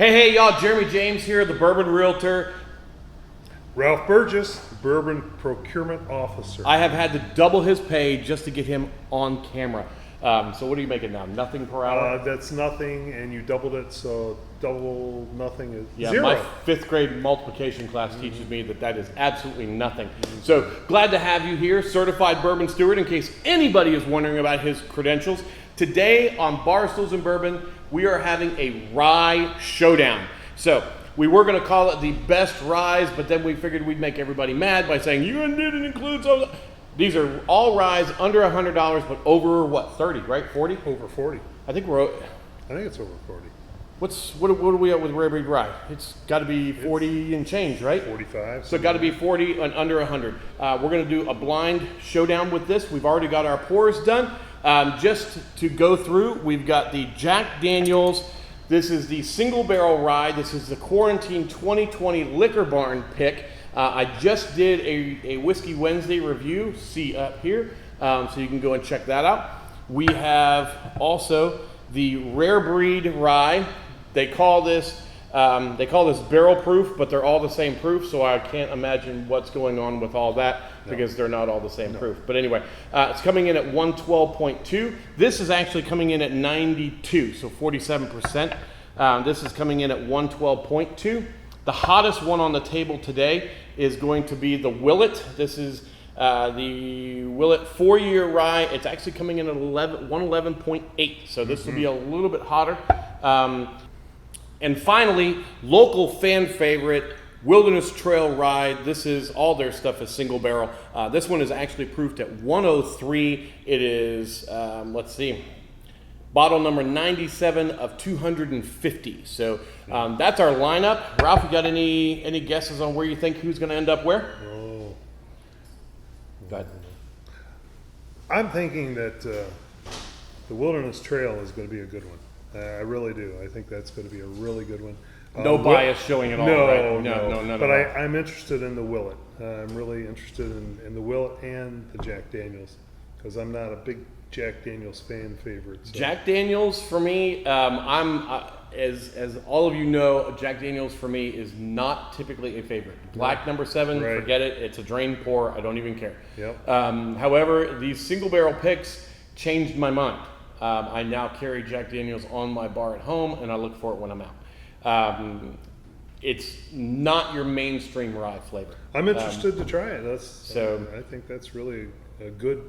Hey, y'all, Jeremy James here, the Bourbon Realtor. Ralph Burgess, Bourbon Procurement Officer. I have had to double his pay just to get him on camera. So what are you making now? Nothing per hour? That's nothing, and you doubled it, so double nothing is Yeah, zero. my 5th grade multiplication class teaches me that is absolutely nothing. So glad to have you here, certified bourbon steward, in case anybody is wondering about his credentials. Today on Barstools and Bourbon, we are having a rye showdown. So we were going to call it the best ryes, but then we figured we'd make everybody mad by saying you didn't include some. These are all ryes under $100, but over what, 30, right? 40? Over 40. I think it's over 40. What are we at with Rare Breed Rye? It's got to be 40 and change, right? 45. So it got to be 40 and under 100. We're going to do a blind showdown with this. We've already got our pours done. Just to go through, we've got the Jack Daniel's. This is the single barrel rye. This is the Quarantine 2020 Liquor Barn pick. I just did a Whiskey Wednesday review, see up here, so you can go and check that out. We have also the Rare Breed Rye. They call this barrel proof, but they're all the same proof, so I can't imagine what's going on with all that because they're not all the same proof. But anyway, it's coming in at 112.2. This is actually coming in at 92, so 47%. This is coming in at 112.2. The hottest one on the table today is going to be the Willett. This is the Willett 4-year rye. It's actually coming in at 111.8, so this will be a little bit hotter. And finally, local fan favorite, Wilderness Trail Rye. This is, all their stuff is single barrel. This one is actually proofed at 103. It is, let's see, bottle number 97 of 250. So that's our lineup. Ralph, you got any guesses on where you think who's going to end up where? Oh. Go ahead. I'm thinking that the Wilderness Trail is going to be a good one. I really do. I think that's going to be a really good one. No bias showing at all, right? No. But I'm interested in the Willett. I'm really interested in the Willett and the Jack Daniels because I'm not a big Jack Daniels fan favorite. So. Jack Daniels for me, as all of you know, Jack Daniels for me is not typically a favorite. Black number 7, right. Forget it. It's a drain pour. I don't even care. Yep. However, these single barrel picks changed my mind. I now carry Jack Daniels on my bar at home, and I look for it when I'm out. It's not your mainstream rye flavor. I'm interested to try it. I think that's really a good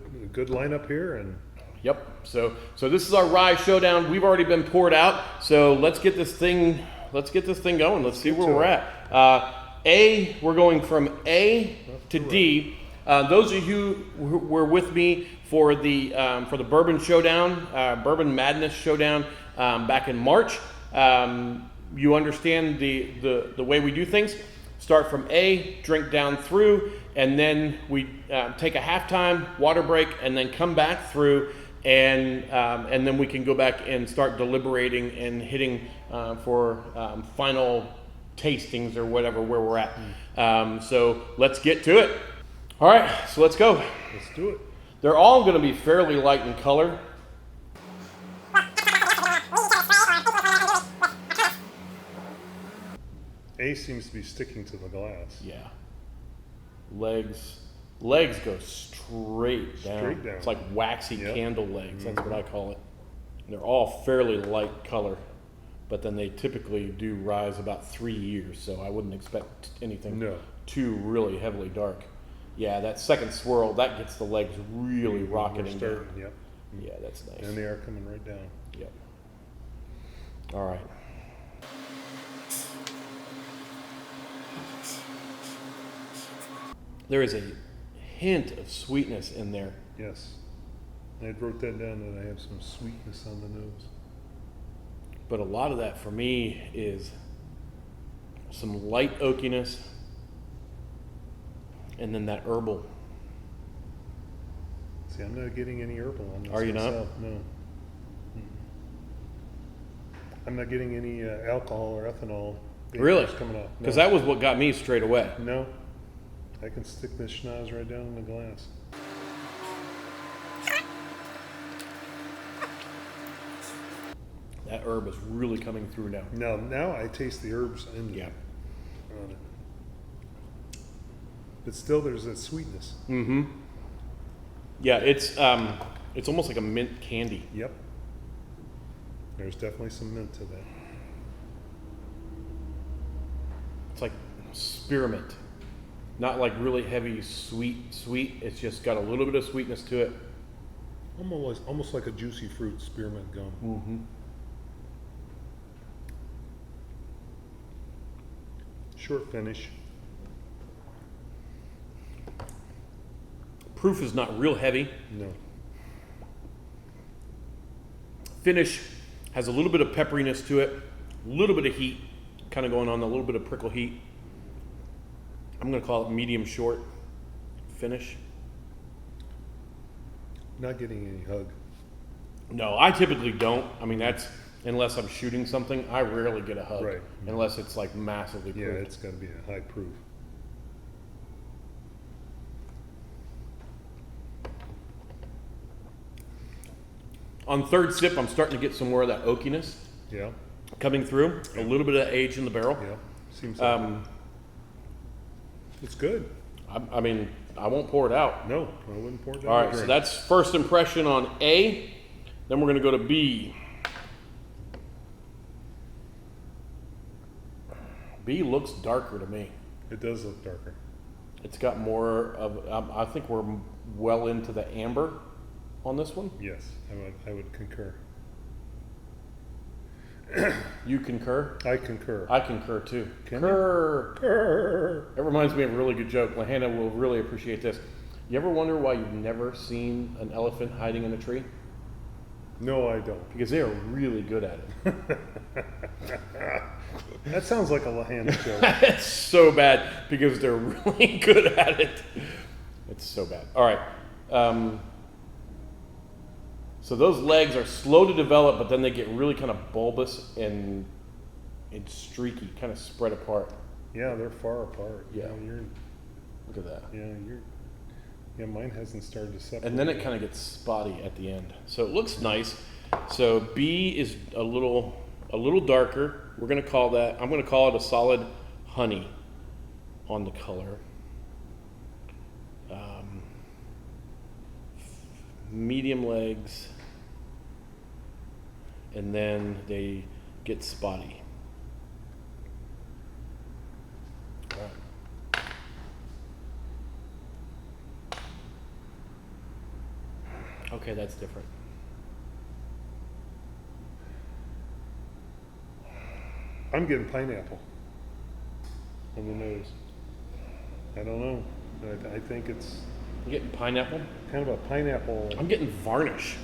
lineup here. And yep. So this is our rye showdown. We've already been poured out. So let's get this thing going. Let's see where we're at. We're going from A to D. Those of you who were with me for the Bourbon Showdown, Bourbon Madness Showdown back in March, you understand the way we do things. Start from A, drink down through, and then we take a halftime water break, and then come back through, and then we can go back and start deliberating and hitting for final tastings or whatever where we're at. So let's get to it. All right, so let's go. let's do it. They're all going to be fairly light in color. A seems to be sticking to the glass. Yeah. Legs go straight down. Straight down. It's like waxy candle legs. That's what I call it. They're all fairly light color, but then they typically do rise about 3 years, so I wouldn't expect anything too really heavily dark. Yeah, that second swirl, that gets the legs really rocketing down. Yep. Yeah, that's nice. And they are coming right down. Yep. All right. There is a hint of sweetness in there. Yes. I wrote that down that I have some sweetness on the nose. But a lot of that for me is some light oakiness and then that herbal. See, I'm not getting any herbal on this. Are you myself. No. I'm not getting any alcohol or ethanol. Really? Coming up. Because that was what got me straight away. No. I can stick this schnoz right down in the glass. That herb is really coming through now. Now I taste the herbs on Yeah. it. But still, there's that sweetness. Mm-hmm. Yeah, it's almost like a mint candy. Yep. There's definitely some mint to that. It's like spearmint. Not like really heavy, sweet. It's just got a little bit of sweetness to it. Almost like a juicy fruit spearmint gum. Mm-hmm. Short finish. Proof is not real heavy. No. Finish has a little bit of pepperiness to it, a little bit of heat kind of going on, a little bit of prickle heat. I'm going to call it medium short finish. Not getting any hug. No, I typically don't. I mean, that's unless I'm shooting something. I rarely get a hug, Right. Unless it's like massively Yeah, proofed. it's got to be a high proof. On third sip, I'm starting to get some more of that oakiness Yeah. coming through. A little bit of age in the barrel. Yeah. Seems like it's good. I mean, I won't pour it out. No, I wouldn't pour it down. All the right, so drain. that's first impression on A. Then we're going to go to B. B looks darker to me. It does look darker. It's got more of, I think we're well into the amber on this one. Yes, I would concur. You concur? I concur. I concur too. Can Concur. It reminds me of a really good joke. Lahannah will really appreciate this. You ever wonder why you've never seen an elephant hiding in a tree? No, I don't. Because they are really good at it. That sounds like a Lahannah joke. It's so bad because they're really good at it. It's so bad. All right. So those legs are slow to develop, but then they get really kind of bulbous and streaky, kind of spread apart. Yeah, they're far apart. Yeah. You're, Look at that. yeah, mine hasn't started to separate. And then it yet. kind of gets spotty at the end. So it looks nice. So B is a little darker. We're going to call that, I'm going to call it a solid honey on the color. Medium legs, and then they get spotty. All right. Okay, that's different. I'm getting pineapple on the nose. I don't know. I think it's I'm getting pineapple. kind of a pineapple. I'm getting varnish.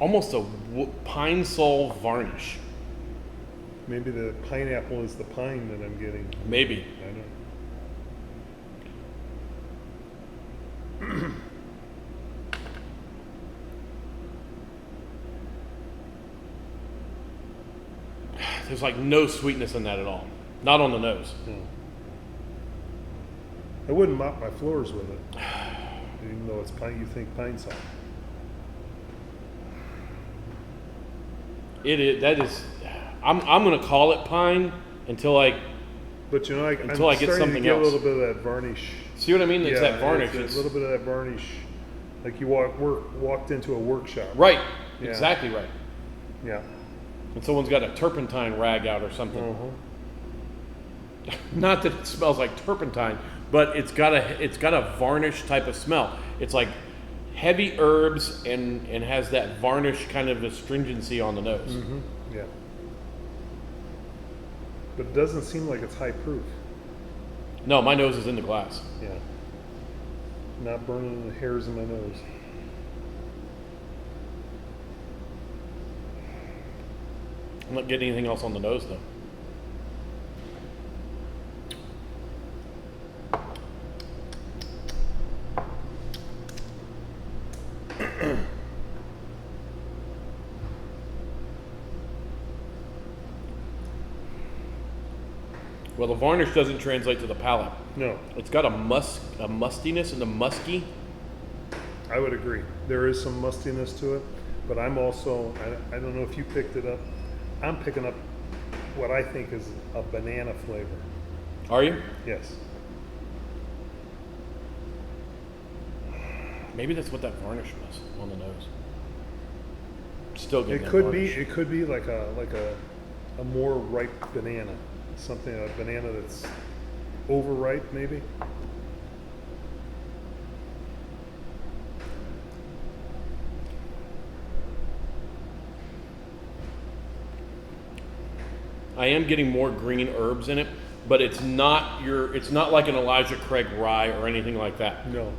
Almost a pine sol varnish. Maybe the pineapple is the pine that I'm getting. Maybe. I don't know. There's like no sweetness in that at all. Not on the nose. No. I wouldn't mop my floors with it, even though it's pine. You think pine salt? It is. That is. I'm going to call it pine until I But you know, Until I I'm get starting something to get else. a little bit of that varnish. see what I mean. It's that varnish. It's a little bit of that varnish, like you walked into a workshop. Right. Yeah. Exactly right. Yeah. And someone's got a turpentine rag out or something. Uh-huh. Not that it smells like turpentine, but it's got a varnish type of smell. It's like heavy herbs and has that varnish kind of astringency on the nose. Mm-hmm. Yeah. But it doesn't seem like it's high proof. No, my nose is in the glass. Yeah. Not burning the hairs in my nose. I'm not getting anything else on the nose though. Well, the varnish doesn't translate to the palate. No, It's got a mustiness and a musky. I would agree. There is some mustiness to it, But I'm also, I don't know if you picked it up, I'm picking up what I think is a banana flavor. Are you? Yes. Maybe that's what that varnish was on the nose. Still getting It that could varnish. be. It could be like a more ripe banana, something a banana that's overripe, maybe. I am getting more green herbs in it, but it's not like an Elijah Craig rye or anything like that. No.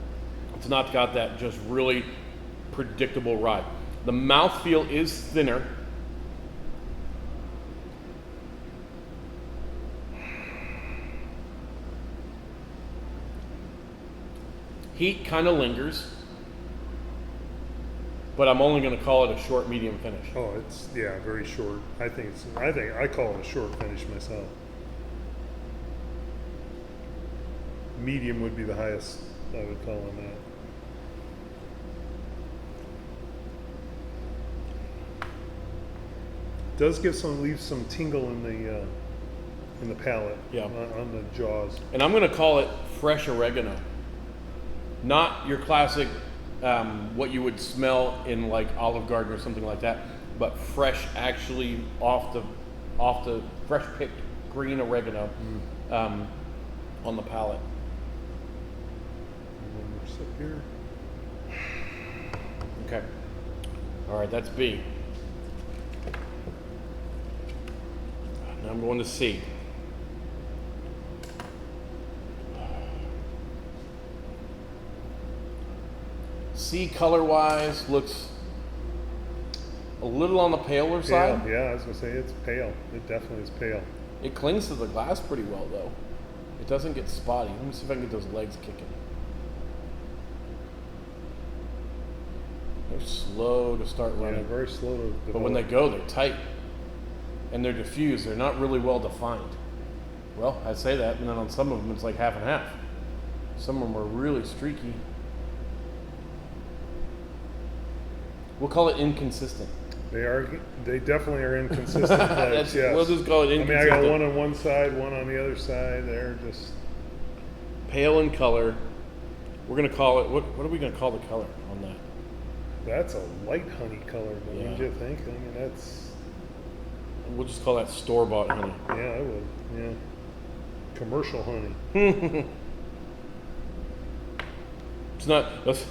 It's not got that just really predictable rye. The mouthfeel is thinner. Heat kind of lingers, but I'm only going to call it a short medium finish. Oh, it's very short. I think I call it a short finish myself. Medium would be the highest I would call on that. Does leave some tingle in the palate. Yeah. On the jaws. And I'm going to call it fresh oregano. Not your classic, what you would smell in like Olive Garden or something like that, but fresh, actually off the fresh picked green oregano on the palate. One more sip here. Okay. All right, that's B. Now I'm going to C. C color-wise looks a little on the paler Pale. side. Yeah, I was gonna say it's pale. It definitely is pale. It clings to the glass pretty well, though. It doesn't get spotty. Let me see if I can get those legs kicking. They're slow to start running. Yeah, very slow to develop. But when they go, they're tight. And they're diffused. They're not really well defined. Well, I say that, and then on some of them, it's like half and half. Some of them are really streaky. We'll call it inconsistent. They definitely are inconsistent flags, yes. We'll just call it I inconsistent. got one on one side, one on the other side. They're just Pale in color. We're going to call it, what are we going to call the color on that? that's a light honey color, Yeah. don't you think? I mean, that's, We'll just call that store-bought honey. yeah, I would, yeah. Commercial honey. It's not, let's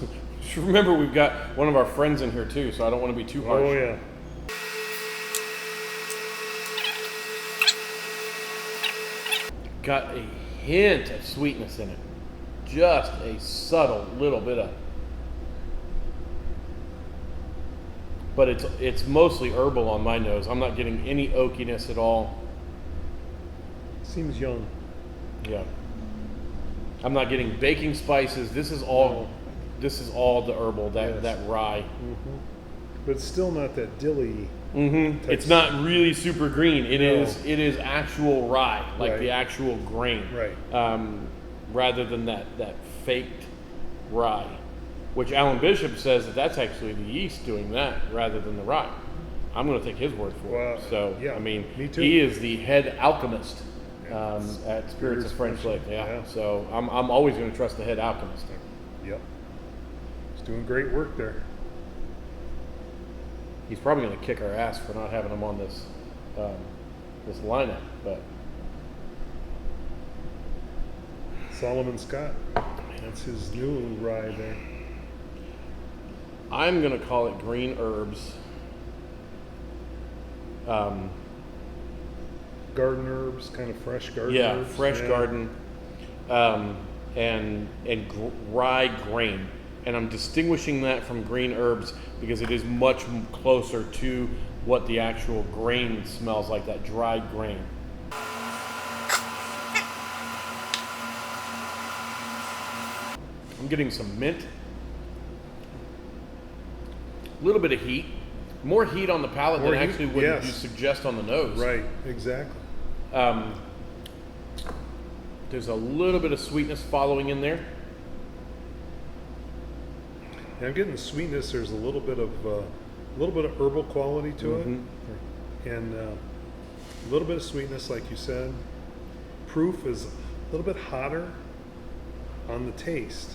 remember we've got one of our friends in here too, so I don't want to be too harsh. Oh, yeah. Got a hint of sweetness in it. Just a subtle little bit of. But it's mostly herbal on my nose. I'm not getting any oakiness at all. Seems young. Yeah. I'm not getting baking spices. This is all the herbal, Yes. that rye. Mm-hmm. But it's still not that dilly. Mm-hmm. It's not really super green. It is actual rye, like Right. the actual grain. Right. Rather than that faked rye, which Alan Bishop says that's actually the yeast doing that rather than the rye. I'm going to take his word for Well, it. So, yeah, I mean, me too. he is the head alchemist Yeah, at Spirits of French Lake. Yeah. Yeah. So I'm always going to trust the head alchemist. Yep. He's doing great work there. He's probably going to kick our ass for not having him on this lineup, but Solomon Scott. That's his new rye there. I'm going to call it green herbs. Garden herbs, kind of fresh garden Yeah, herbs. fresh garden, and rye grain, and I'm distinguishing that from green herbs because it is much closer to what the actual grain smells like, that dried grain. I'm getting some mint, a little bit of heat, more heat on the palate More than heat, actually would yes. you suggest on the nose. Right, exactly. There's a little bit of sweetness following in there. And I'm getting sweetness. There's a little bit of a little bit of herbal quality to Mhm. it, and a little bit of sweetness, like you said. Proof is a little bit hotter on the taste.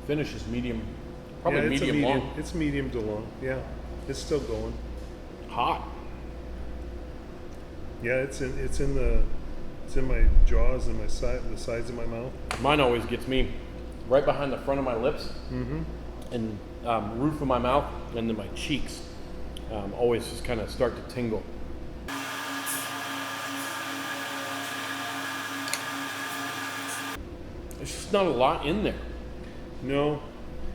Finish is medium, probably Yeah, it's a medium long. It's medium to long. Yeah, it's still going. Hot. Yeah, it's in my jaws and the sides of my mouth. Mine always gets me right behind the front of my lips and roof of my mouth, and then my cheeks always just kind of start to tingle. There's just not a lot in there. No,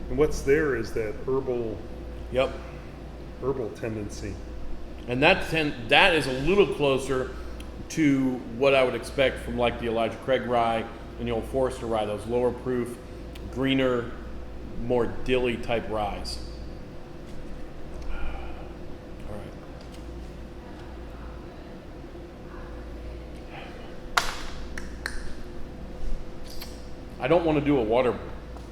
and what's there is that herbal Yep. tendency. And that is a little closer to what I would expect from like the Elijah Craig rye and the Old Forester rye, those lower proof, greener, more dilly type ryes. All right. I don't want to do a water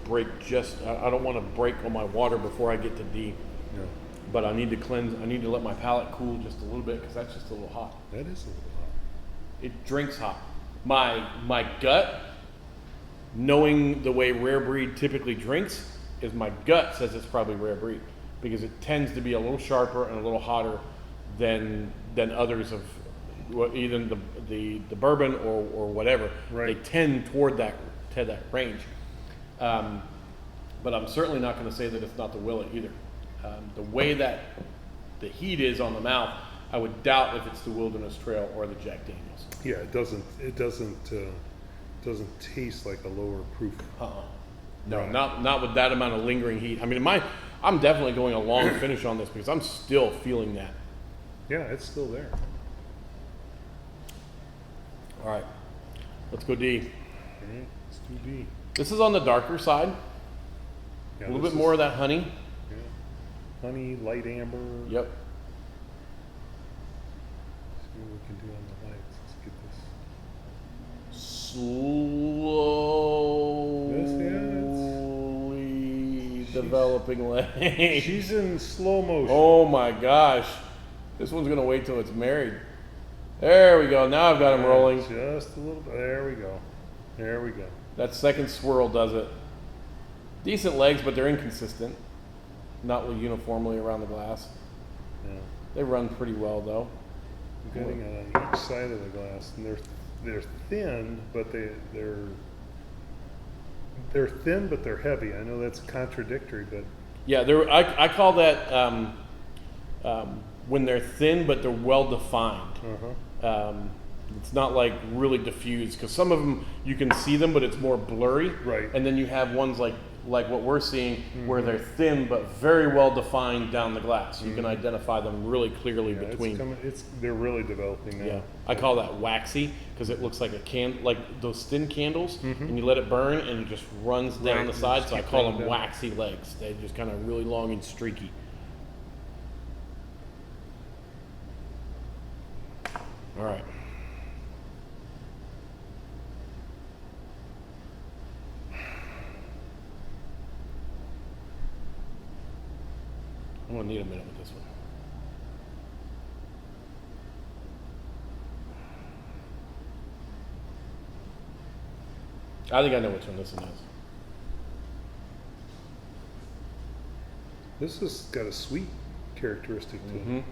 break I don't want to break on my water before I get to D. No, But I need to cleanse. I need to let my palate cool just a little bit because that's just a little hot. that is a little hot. It drinks hot. My gut, knowing the way Rare Breed typically drinks, is my gut says it's probably Rare Breed because it tends to be a little sharper and a little hotter than others of either the bourbon or whatever. Right. They tend toward that range. But I'm certainly not going to say that it's not the Willett either. The way that the heat is on the mouth, I would doubt if it's the Wilderness Trail or the Jack Daniels. Yeah, it doesn't taste like a lower proof. No, Right. not with that amount of lingering heat. I mean, I'm definitely going a long finish on this because I'm still feeling that. Yeah, it's still there. All right, let's go D. All right, let's do B. This is on the darker side. Yeah, A little this bit more of is- that honey. Yeah. Honey, light amber. Yep. See what we can do on the lights. Let's get this. Slowly developing leg. She's in slow motion. Oh my gosh. This one's gonna wait till it's married. There we go. Now I've got him rolling. Just a little bit. There we go. There we go. That second swirl does it. Decent legs, but they're inconsistent. Not uniformly around the glass. Yeah. They run pretty well though. I'm getting it on each side of the glass, and they're thin, but they're thin, but they're heavy. I know that's contradictory, but Yeah, I call that when they're thin, but they're well defined. It's not like really diffused because some of them you can see them, but it's more blurry. Right. And then you have ones like what we're seeing where they're thin but very well defined down the glass. You can identify them really clearly yeah, between. they're really developing now. Yeah, I call that waxy because it looks like like those thin candles, and you let it burn and it just runs down Right, the and side. just So I keep call running them down. waxy legs. They're just kind of really long and streaky. All right. I'm gonna need a minute with this one. I think I know which one this one is. This has got a sweet characteristic to it.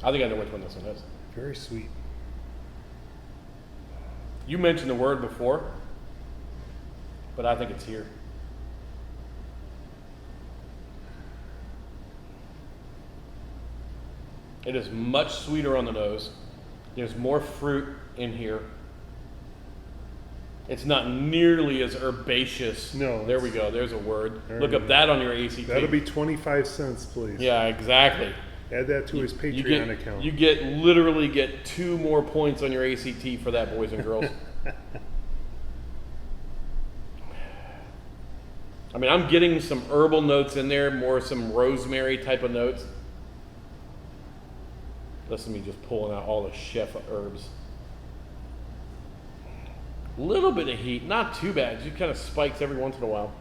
I think I know which one this one is. Very sweet. You mentioned the word before, but I think it's here. It is much sweeter on the nose. There's more fruit in here. It's not nearly as herbaceous. No, There we go. There's a word. There Look we up go. that on your ACT. That'll be 25 cents, please. Yeah, exactly. Add that to his Patreon account. You literally get 2 more points on your ACT for that, boys and girls. I mean, I'm getting some herbal notes in there, more some rosemary type of notes. Listen to me just pulling out all the chef herbs. Little bit of heat, not too bad. It just kind of spikes every once in a while.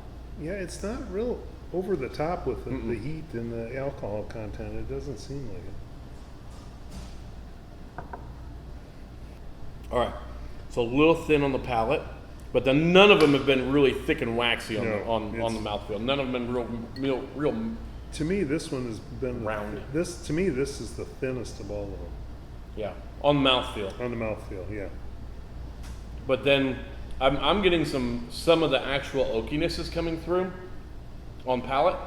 Yeah, it's not real over the top with the heat and the alcohol content. It doesn't seem like it. All right, so a little thin on the palate, but then none of them have been really thick and waxy on the mouthfeel. None of them have been real. To me, this one has been round. To me, this is the thinnest of all of them. Yeah, on the mouthfeel. On the mouthfeel, yeah. But then I'm getting some of the actual oakiness is coming through on palate.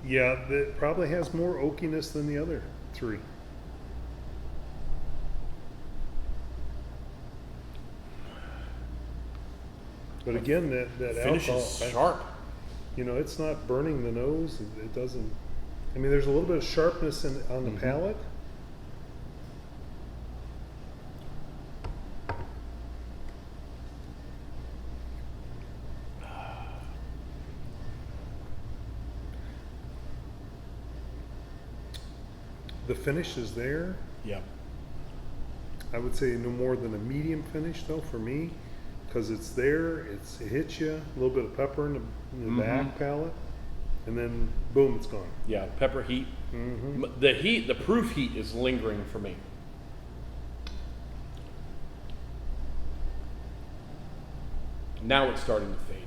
Yeah, it probably has more oakiness than the other three. But again, that finish alcohol is sharp. You know, it's not burning the nose. It doesn't. I mean, there's a little bit of sharpness on the palate. The finish is there. Yeah. I would say no more than a medium finish, though, for me, because it's there. It hits you. A little bit of pepper in the back palate, and then boom, it's gone. Yeah, pepper heat. The proof heat is lingering for me. Now it's starting to fade.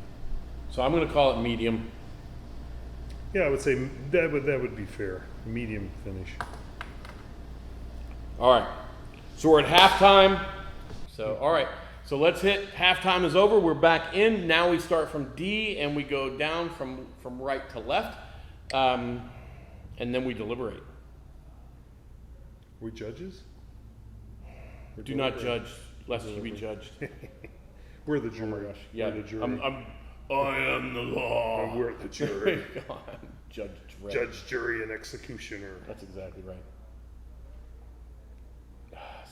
So I'm going to call it medium. Yeah, I would say that would be fair. Medium finish. All right. So we're at halftime. So, all right. So let's hit halftime is over. We're back in. Now we start from D and we go down from right to left. And then we deliberate. We judges? Do not judge lest you be judged. We're the jury. Oh my gosh. Yeah. We're the jury. I am the law. And we're the jury. Judge, jury, and executioner. That's exactly right.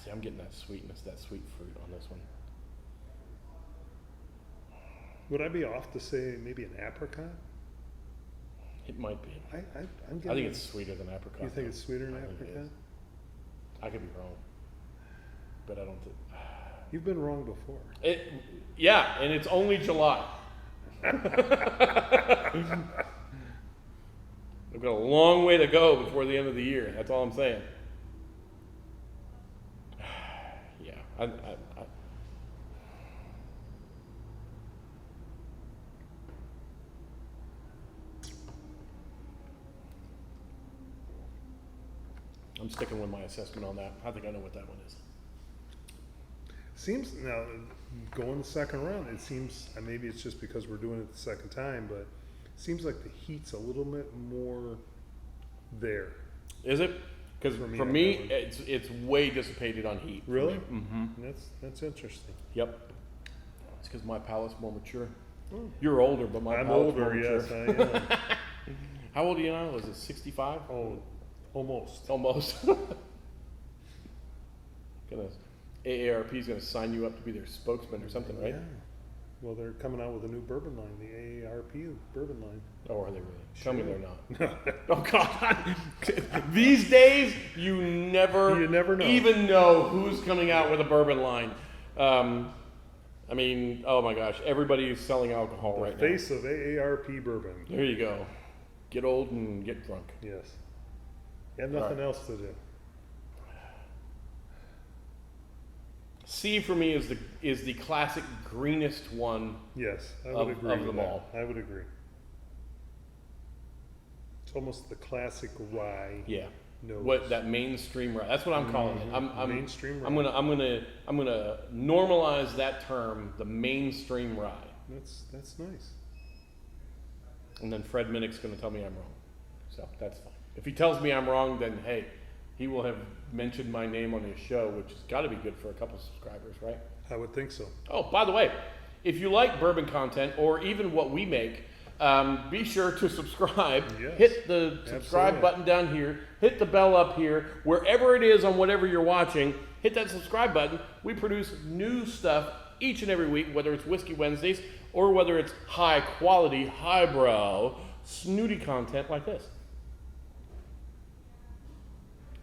See, I'm getting that sweetness, that sweet fruit on this one. Would I be off to say maybe an apricot? It might be. I'm I think it's sweeter than apricot. You think it's sweeter than I think apricot? it is. I could be wrong, but I don't think. You've been wrong before. Yeah, and it's only July. I've got a long way to go before the end of the year. That's all I'm saying. Yeah, I'm sticking with my assessment on that. I think I know what that one is. Seems now going the second round. It seems maybe it's just because we're doing it the second time, but it seems like the heat's a little bit more there. Is it? Because for me, it's way dissipated on heat. Really? Mm-hmm. That's interesting. Yep. It's because my palate's more mature. You're older, but my I'm palate's older. more mature. Yes, I am. How old are you now? Was it 65? Oh, almost. Almost. Goodness. AARP is going to sign you up to be their spokesman or something, right? Yeah. Well, they're coming out with a new bourbon line, the AARP bourbon line. Oh, are they really? Tell me they're not. Oh, God. These days, you never know. even know who's coming out with a bourbon line. I mean, oh my gosh, everybody is selling alcohol right now. The face of AARP bourbon. There you go. Get old and get drunk. Yes. You have nothing else to do. C for me is the classic greenest one. Yes, I would agree of with them that. all. I would agree. It's almost the classic rye. Yeah. Nose. What that mainstream rye? That's what I'm calling it. Mainstream rye. I'm gonna normalize that term, the mainstream rye. That's nice. And then Fred Minnick's gonna tell me I'm wrong. So that's fine. If he tells me I'm wrong, then hey, he will have mentioned my name on his show, which has got to be good for a couple subscribers, right? I would think so. Oh, by the way, if you like bourbon content or even what we make, be sure to subscribe. Yes. Hit the subscribe button down here. Hit the bell up here. Wherever it is on whatever you're watching, hit that subscribe button. We produce new stuff each and every week, whether it's Whiskey Wednesdays or whether it's high quality, highbrow, snooty content like this.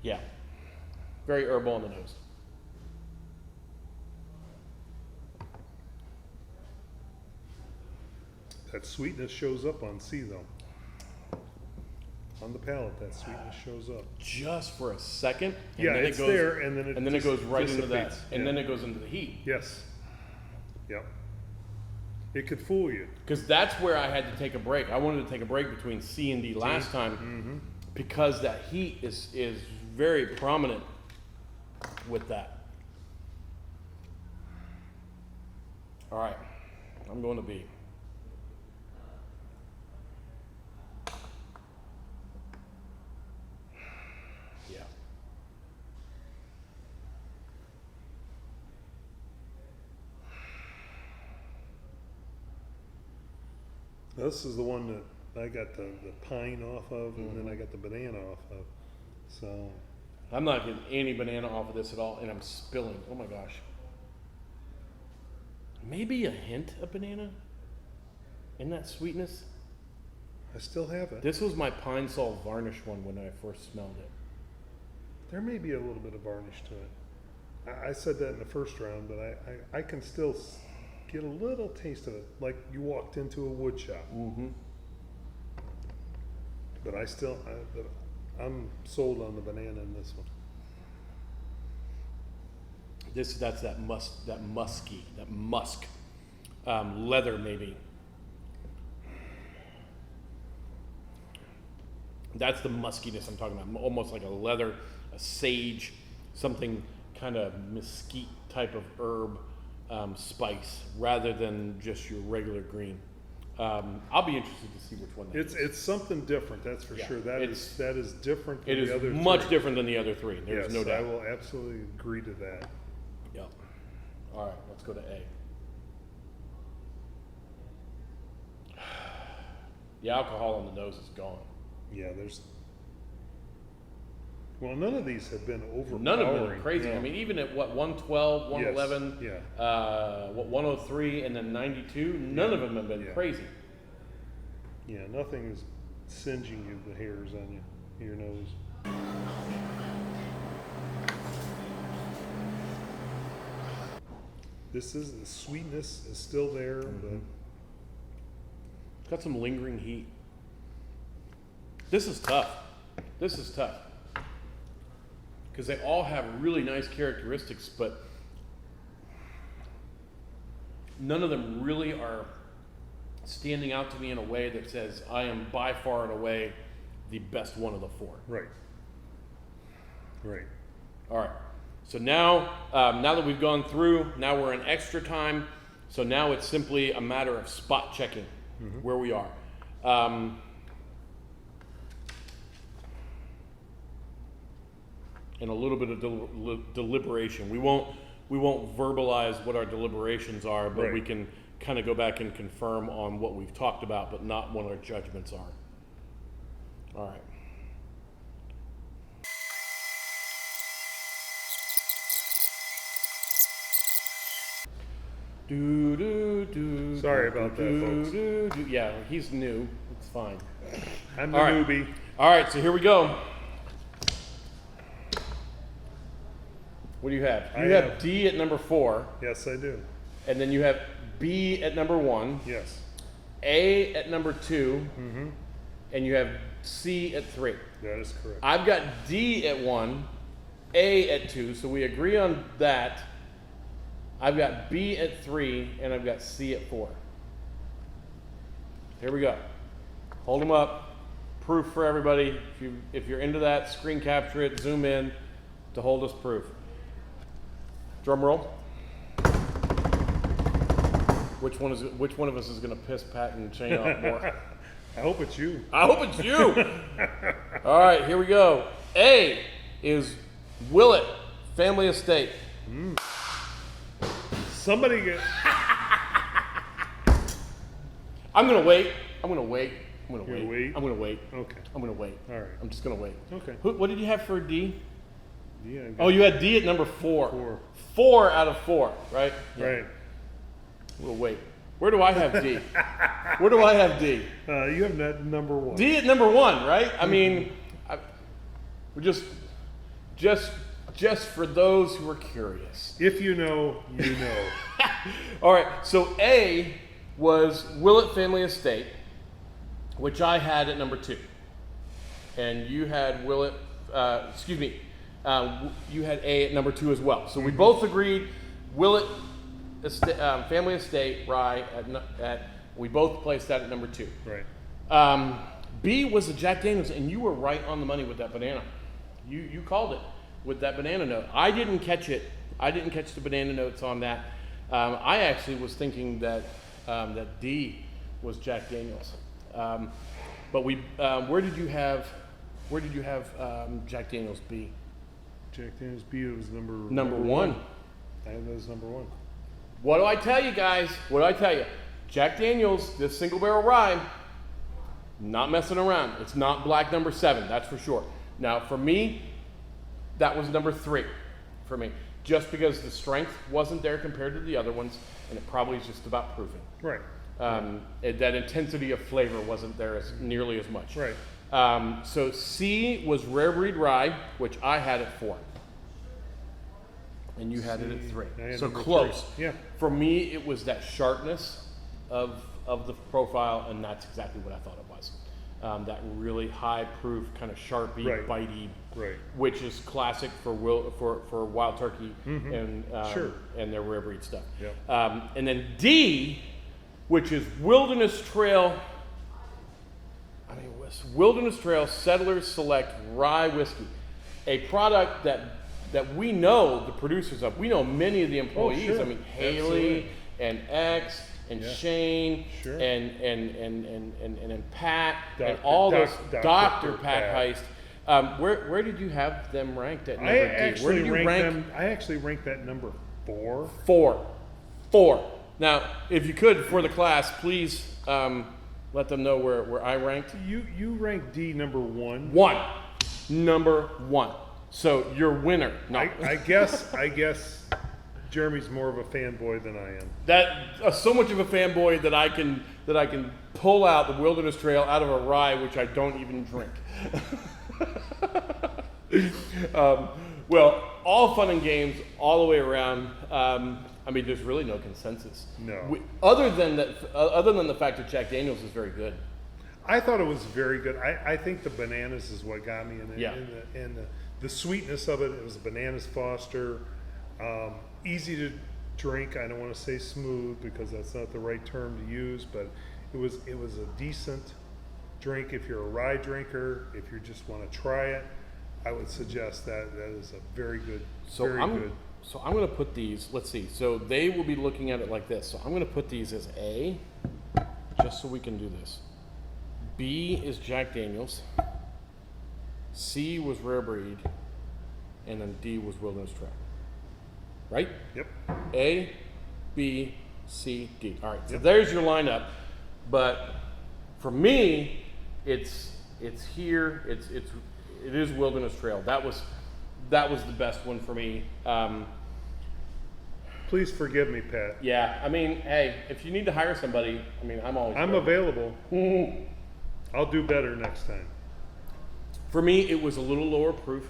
Yeah. Very herbal on the nose. That sweetness shows up on C though. on the palate, that sweetness shows up. Just for a second. And Yeah, then it's it goes, there, and then it it goes right into that. dissipates. And Yeah. then it goes into the heat. Yes. Yep. It could fool you. Because that's where I had to take a break. I wanted to take a break between C and D last time because that heat is very prominent with that. All right, I'm going to B. Yeah. This is the one that I got the pine off of, and then I got the banana off of. So, I'm not getting any banana off of this at all, and I'm spilling. Oh my gosh. Maybe a hint of banana in that sweetness. I still have it. This was my pine sol varnish one when I first smelled it. There may be a little bit of varnish to it. I said that in the first round, but I can still get a little taste of it, like you walked into a wood shop. Mm-hmm. But I'm sold on the banana in this one. That's that musk, leather maybe. That's the muskiness I'm talking about. Almost like a leather, a sage, something kind of mesquite type of herb spice, rather than just your regular green. I'll be interested to see which one that is. It's something different, that's for Yeah, sure. That is different It than is the other much three. different than the other three. There's Yes, no doubt. I will absolutely agree to that. Yep. All right, let's go to A. The alcohol on the nose is gone. Yeah, none of these have been overpowering. None of them are crazy. No. I mean, even at what 112, 111, Yes, yeah. what 103, and then 92, none of them have been Yeah. crazy. Yeah, nothing is singeing you, the hairs on your nose. The sweetness is still there, but It's got some lingering heat. This is tough. Because they all have really nice characteristics, but none of them really are standing out to me in a way that says I am by far and away the best one of the four. right. All right. So now that we've gone through, now we're in extra time. So now it's simply a matter of spot checking where we are. And a little bit of deliberation. We won't verbalize what our deliberations are, but Right. we can kind of go back and confirm on what we've talked about, but not what our judgments are. All right. Sorry about that, folks. Yeah, he's new. It's fine. I'm the All right. newbie. All right, so here we go. What do you have? I You have have- D at number 4, Yes, I do. and then you have B at number 1, Yes. A at number 2, and you have C at 3. That is correct. I've got D at 1, A at 2, so we agree on that. I've got B at 3, and I've got C at 4. Here we go. Hold them up. Proof for everybody. If you're into that, screen capture it, zoom in to hold us proof. Drum roll. Which one of us is going to piss Pat and Shane off more? I hope it's you. I hope it's you. All right, here we go. A is Willett Family Estate. Somebody get. I'm gonna wait. You're gonna wait? I'm gonna wait. Okay. I'm gonna wait. All right. I'm just gonna wait. Okay. What did you have for D? Yeah. I got Oh, you had D at number 4. 4. 4 out of 4, right? Right. We'll wait. Where do I have D? Where do I have D? You have that number 1. D at number 1, right? I mean, we're just for those who are curious. If you know, you know. All right, so A was Willett Family Estate, which I had at number 2. and you had Willett. You had A at number 2 as well. So we both agreed. Willett Family Estate Rye at we both placed that at number 2. Right. B was the Jack Daniels, and you were right on the money with that banana. You called it with that banana note. I didn't catch it. I didn't catch the banana notes on that. I actually was thinking that that D was Jack Daniels. But where did you have Jack Daniels B? Jack Daniels B was Number one. I had that as number 1. What do I tell you guys? What do I tell you? Jack Daniels, this single barrel rye, not messing around. It's not black number 7, that's for sure. Now for me, that was number 3 for me. Just because the strength wasn't there compared to the other ones, and it probably is just about proofing. Right. That intensity of flavor wasn't there nearly as much. Right. So C was Rare Breed Rye, which I had at 4. And you had it at 3. So close. 3. Yeah. For me, it was that sharpness of the profile, and that's exactly what I thought it was. That really high proof, kind of sharpy, Right. bitey, Right. which is classic for Wild Turkey and Sure. and their Rare Breed stuff. Yeah. And then D, which is Wilderness Trail. Wilderness Trail Settlers Select Rye Whiskey, a product that we know the producers of. We know many of the employees. sure. I mean, Haley Absolutely. and X and Yeah. Shane Sure. and Pat and Dr. all those Dr. Pat Pat. Heist. Where did you have them ranked at number I D? actually Where did you ranked rank them. I actually ranked that number 4. 4? Now, if you could, for the class, please let them know where I ranked. You ranked D number 1. Number 1. So your winner. No. I guess Jeremy's more of a fanboy than I am. That so much of a fanboy that I can pull out the Wilderness Trail out of a rye which I don't even drink. Well, all fun and games all the way around. I mean, there's really no consensus. No. Other than the fact that Jack Daniels is very good. I thought it was very good. I think the bananas is what got me, Yeah. and the sweetness of it. It was a bananas Foster, easy to drink. I don't want to say smooth because that's not the right term to use, but it was a decent drink if you're a rye drinker. If you just want to try it, I would suggest that is a very good. So I'm going to put these. Let's see. So they will be looking at it like this. So I'm going to put these as A, just so we can do this. B is Jack Daniels. C was Rare Breed, and then D was Wilderness Trail. Right? Yep. A, B, C, D. All right. So there's your lineup. But for me, it's here. It is Wilderness Trail. That was the best one for me. Please forgive me, Pat. Yeah. I mean, hey, if you need to hire somebody, I mean, I'm available. I'll do better next time. For me, it was a little lower proof.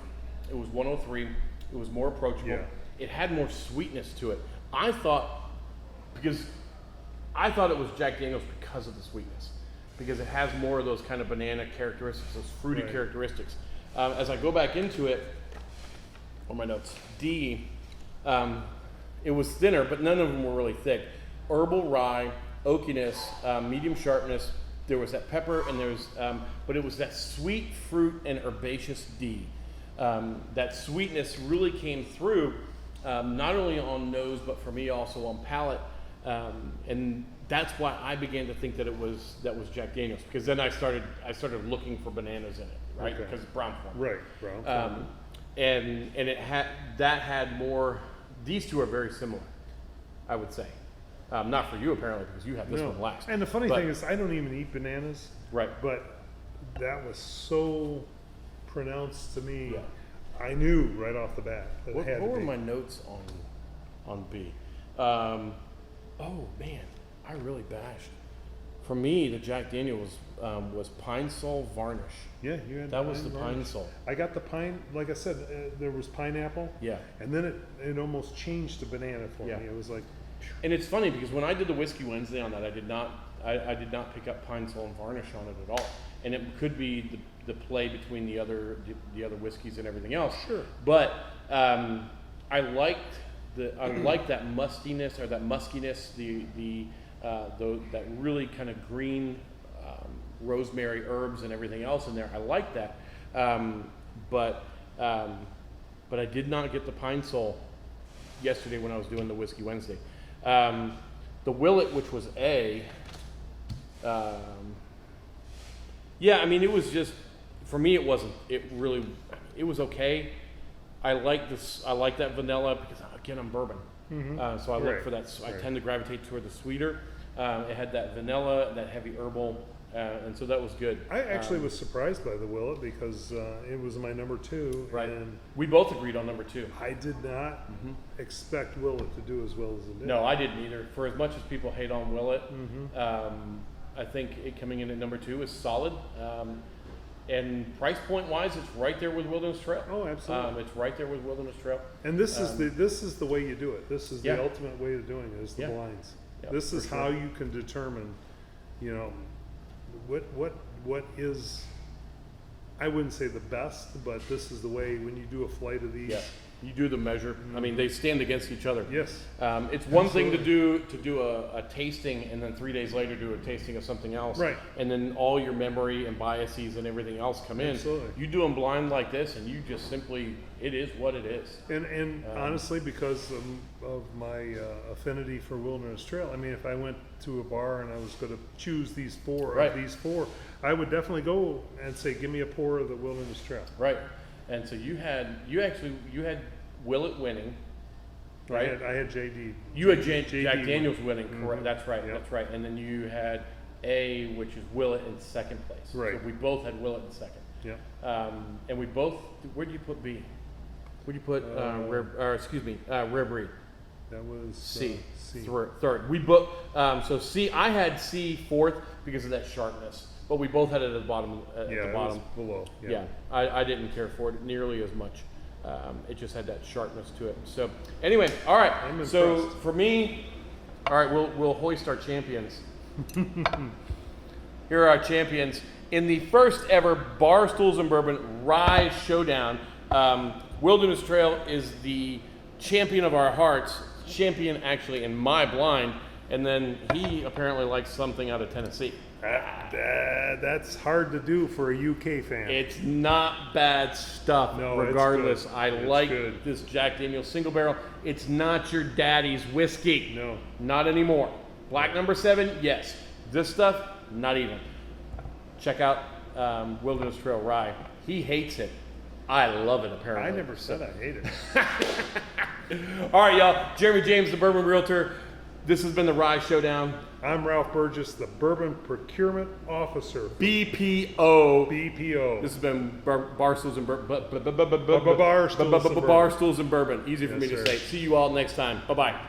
It was 103. It was more approachable. Yeah. It had more sweetness to it. I thought it was Jack Daniels because of the sweetness, because it has more of those kind of banana characteristics, those fruity Right. characteristics. As I go back into it, on my notes, D, it was thinner, but none of them were really thick. Herbal rye, oakiness, medium sharpness. There was that pepper, and but it was that sweet fruit and herbaceous D. That sweetness really came through, not only on nose, but for me also on palate. And that's why I began to think that was Jack Daniels, because then I started looking for bananas in it, right? Okay. Because it's brown form. Right, brown. And it had more. These two are very similar, I would say. Not for you apparently, because you had this one last. And the funny thing is, I don't even eat bananas. Right. But that was so pronounced to me. Yeah. I knew right off the bat that What it had to were be. my notes on B? Oh man, I really bashed. For me, the Jack Daniels was Pine Sol Varnish. Yeah, you had That was the varnish. Pine Sol. I got the pine, like I said, there was pineapple. Yeah. And then it almost changed to banana for Yeah. me. It was like, And it's funny because when I did the Whiskey Wednesday on that, I did not pick up Pine Sol and Varnish on it at all. and it could be the play between the other whiskeys and everything else. Sure. But I liked that mustiness or that muskiness, that really kind of green rosemary herbs and everything else in there. I like that, but I did not get the Pine Sol yesterday when I was doing the Whiskey Wednesday. The Willett, which was yeah, I mean, it was just, for me, it was okay. I like that vanilla because, again, I'm bourbon. So I look for that. So I tend to gravitate toward the sweeter. It had that vanilla, that heavy herbal, and so that was good. I actually was surprised by the Willett because it was my number 2. Right. And we both agreed on number 2. I did not expect Willett to do as well as it did. No, I didn't either. For as much as people hate on Willett, I think it coming in at number 2 is solid. And price point wise, it's right there with Wilderness Trail. Oh, absolutely. It's right there with Wilderness Trail. And this is the way you do it. This is the ultimate way of doing it, is the blinds. Yeah, this is how you can determine, what is, I wouldn't say the best, but this is the way when you do a flight of these. Yeah. You do the measure. I mean, they stand against each other. Yes. It's one thing to do a tasting and then 3 days later do a tasting of something else. Right. And then all your memory and biases and everything else come in. Absolutely. You do them blind like this, and you just simply, it is what it is. And honestly, because of my affinity for Wilderness Trail, I mean, if I went to a bar and I was going to choose these 4 of these 4, I would definitely go and say, give me a pour of the Wilderness Trail. Right. And so you had Willett winning, right? I had JD. You had Jack Daniels winning, correct? Mm-hmm. That's right. Yep. That's right. And then you had A, which is Willett in second place. Right. So we both had Willett in second. Yeah. And we both. Where did you put B? Where did you put Rare Breed? That was C. C. Third. We both. So C. I had C fourth because of that sharpness. But we both had it at the bottom. At the bottom. It was below. Yeah, I didn't care for it nearly as much. It just had that sharpness to it. So anyway, all right. I'm So impressed. for me, all right, we'll hoist our champions. Here are our champions in the first ever Barstools and Bourbon Rye Showdown. Wilderness Trail is the champion of our hearts. Champion actually in my blind, and then he apparently likes something out of Tennessee. That's hard to do for a UK fan. It's not bad stuff. No, regardless, it's good. I It's like good. this Jack Daniel's single barrel. It's not your daddy's whiskey. No. Not anymore. Black number 7, yes. This stuff, not even. Check out Wilderness Trail Rye. He hates it. I love it, apparently. I never said I hate it. All right, y'all. Jeremy James, the Bourbon Realtor. This has been the Rye Showdown. I'm Ralph Burgess, the Bourbon Procurement Officer. BPO. BPO. This has been Barstools and Bourbon. Barstools and Bourbon. Barstools and Bourbon. Easy for me Yes, to sir. say. See you all next time. Bye-bye.